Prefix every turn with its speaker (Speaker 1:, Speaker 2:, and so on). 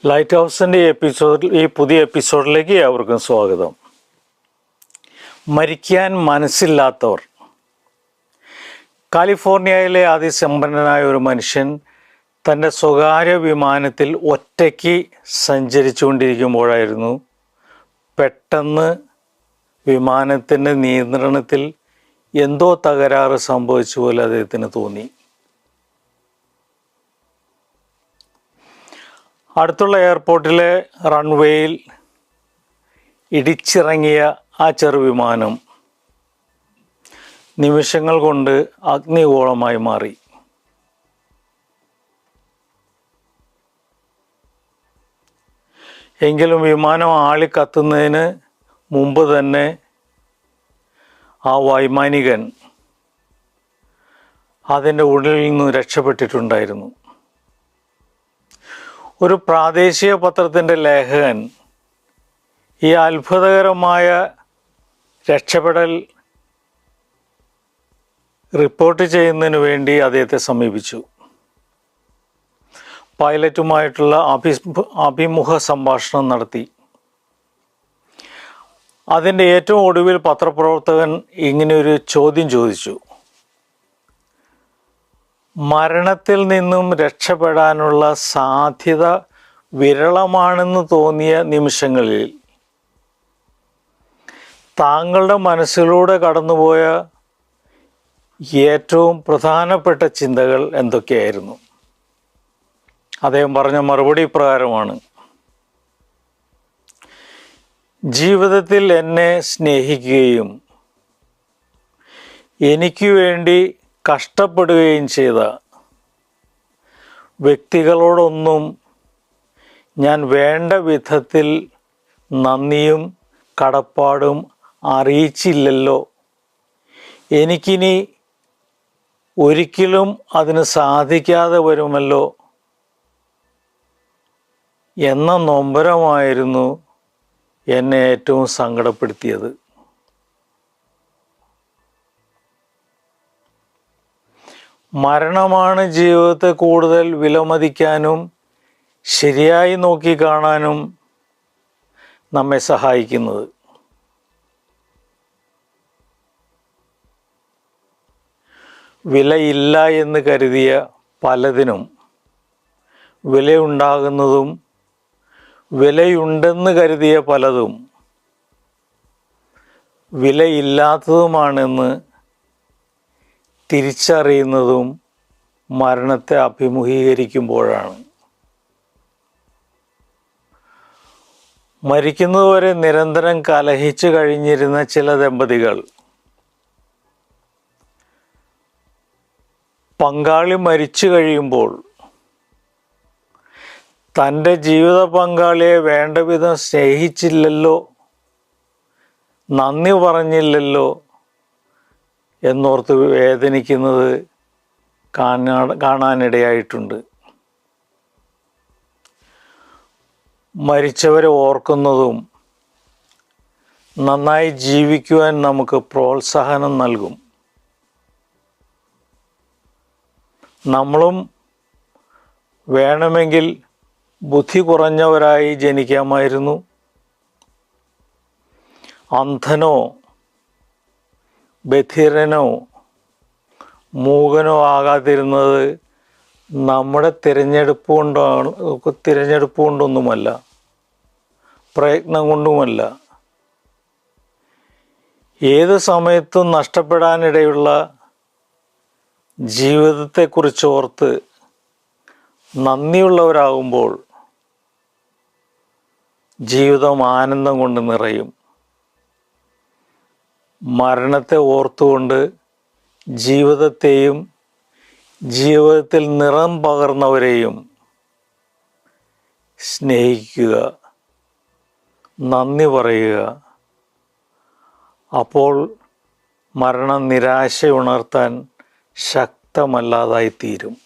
Speaker 1: Light ഹൗസിൻ്റെ ഈ പുതിയ എപ്പിസോഡിലേക്ക് ഏവർക്കും സ്വാഗതം. മരിക്കാൻ മനസ്സില്ലാത്തവർ. കാലിഫോർണിയയിലെ അതിസമ്പന്നനായ ഒരു മനുഷ്യൻ തൻ്റെ സ്വകാര്യ വിമാനത്തിൽ ഒറ്റയ്ക്ക് സഞ്ചരിച്ചുകൊണ്ടിരിക്കുമ്പോഴായിരുന്നു പെട്ടെന്ന് വിമാനത്തിൻ്റെ നിയന്ത്രണത്തിൽ എന്തോ തകരാറ് സംഭവിച്ച പോലെ അദ്ദേഹത്തിന് തോന്നി. അടുത്തുള്ള എയർപോർട്ടിലെ റൺവേയിൽ ഇടിച്ചിറങ്ങിയ ആ ചെറുവിമാനം നിമിഷങ്ങൾ കൊണ്ട് അഗ്നിഗോളമായി മാറി. എങ്കിലും വിമാനം ആളിക്കത്തുന്നതിന് മുമ്പ് തന്നെ ആ വൈമാനികൻ അതിൻ്റെ ഉള്ളിൽ നിന്ന് രക്ഷപ്പെട്ടിട്ടുണ്ടായിരുന്നു. ഒരു പ്രാദേശിക പത്രത്തിൻ്റെ ലേഖകൻ ഈ അത്ഭുതകരമായ രക്ഷപ്പെടൽ റിപ്പോർട്ട് ചെയ്യുന്നതിന് വേണ്ടി അദ്ദേഹത്തെ സമീപിച്ചു. പൈലറ്റുമായിട്ടുള്ള അഭിമുഖ സംഭാഷണം നടത്തി. അതിൻ്റെ ഏറ്റവും ഒടുവിൽ പത്രപ്രവർത്തകൻ ഇങ്ങനെയൊരു ചോദ്യം ചോദിച്ചു: മരണത്തിൽ നിന്നും രക്ഷപ്പെടാനുള്ള സാധ്യത വിരളമാണെന്ന് തോന്നിയ നിമിഷങ്ങളിൽ താങ്കളുടെ മനസ്സിലൂടെ കടന്നുപോയ ഏറ്റവും പ്രധാനപ്പെട്ട ചിന്തകൾ എന്തൊക്കെയായിരുന്നു? അദ്ദേഹം പറഞ്ഞ മറുപടി ഇപ്രകാരമാണ്: ജീവിതത്തിൽ എന്നെ സ്നേഹിക്കുകയും എനിക്ക് വേണ്ടി കഷ്ടപ്പെടുകയും ചെയ്ത വ്യക്തികളോടൊന്നും ഞാൻ വേണ്ട വിധത്തിൽ നന്ദിയും കടപ്പാടും അറിയിച്ചില്ലല്ലോ. എനിക്കിനി ഒരിക്കലും അതിന് സാധിക്കാതെ വരുമല്ലോ എന്ന നൊമ്പരമായിരുന്നു എന്നെ ഏറ്റവും സങ്കടപ്പെടുത്തിയത്. മരണമാണ് ജീവിതത്തെ കൂടുതൽ വിലമതിക്കാനും ശരിയായി നോക്കിക്കാണാനും നമ്മെ സഹായിക്കുന്നത്. വിലയില്ല എന്ന് കരുതിയ പലതിനും വിലയുണ്ടാകുന്നതും വിലയുണ്ടെന്ന് കരുതിയ പലതും വിലയില്ലാത്തതുമാണെന്ന് തിരിച്ചറിയുന്നതും മരണത്തെ അഭിമുഖീകരിക്കുമ്പോഴാണ്. മരിക്കുന്നതുവരെ നിരന്തരം കലഹിച്ചു കഴിഞ്ഞിരുന്ന ചില ദമ്പതികൾ പങ്കാളി മരിച്ചു കഴിയുമ്പോൾ തൻ്റെ ജീവിത പങ്കാളിയെ വേണ്ട വിധം സ്നേഹിച്ചില്ലല്ലോ, നന്ദി പറഞ്ഞില്ലല്ലോ എന്നോർത്ത് വേദനിക്കുന്നത് കാണാനിടയായിട്ടുണ്ട്. മരിച്ചവരെ ഓർക്കുന്നതും നന്നായി ജീവിക്കുവാൻ നമുക്ക് പ്രോത്സാഹനം നൽകും. നമ്മളും വേണമെങ്കിൽ ബുദ്ധി കുറഞ്ഞവരായി ജനിക്കാമായിരുന്നു. അന്ധനോ ബധിരനോ മൂകനോ ആകാതിരുന്നത് നമ്മുടെ തിരഞ്ഞെടുപ്പ് കൊണ്ടൊന്നുമല്ല, പ്രയത്നം കൊണ്ടുമല്ല. ഏത് സമയത്തും നഷ്ടപ്പെടാനിടയുള്ള ജീവിതത്തെക്കുറിച്ചോർത്ത് നന്ദിയുള്ളവരാകുമ്പോൾ ജീവിതം ആനന്ദം കൊണ്ട് നിറയും. മരണത്തെ ഓർത്തുകൊണ്ട് ജീവിതത്തെയും ജീവിതത്തിൽ നിറം പകർന്നവരെയും സ്നേഹിക്കുക, നന്ദി പറയുക. അപ്പോൾ മരണം നിരാശയുണർത്താൻ ശക്തമല്ലാതായി തീരും.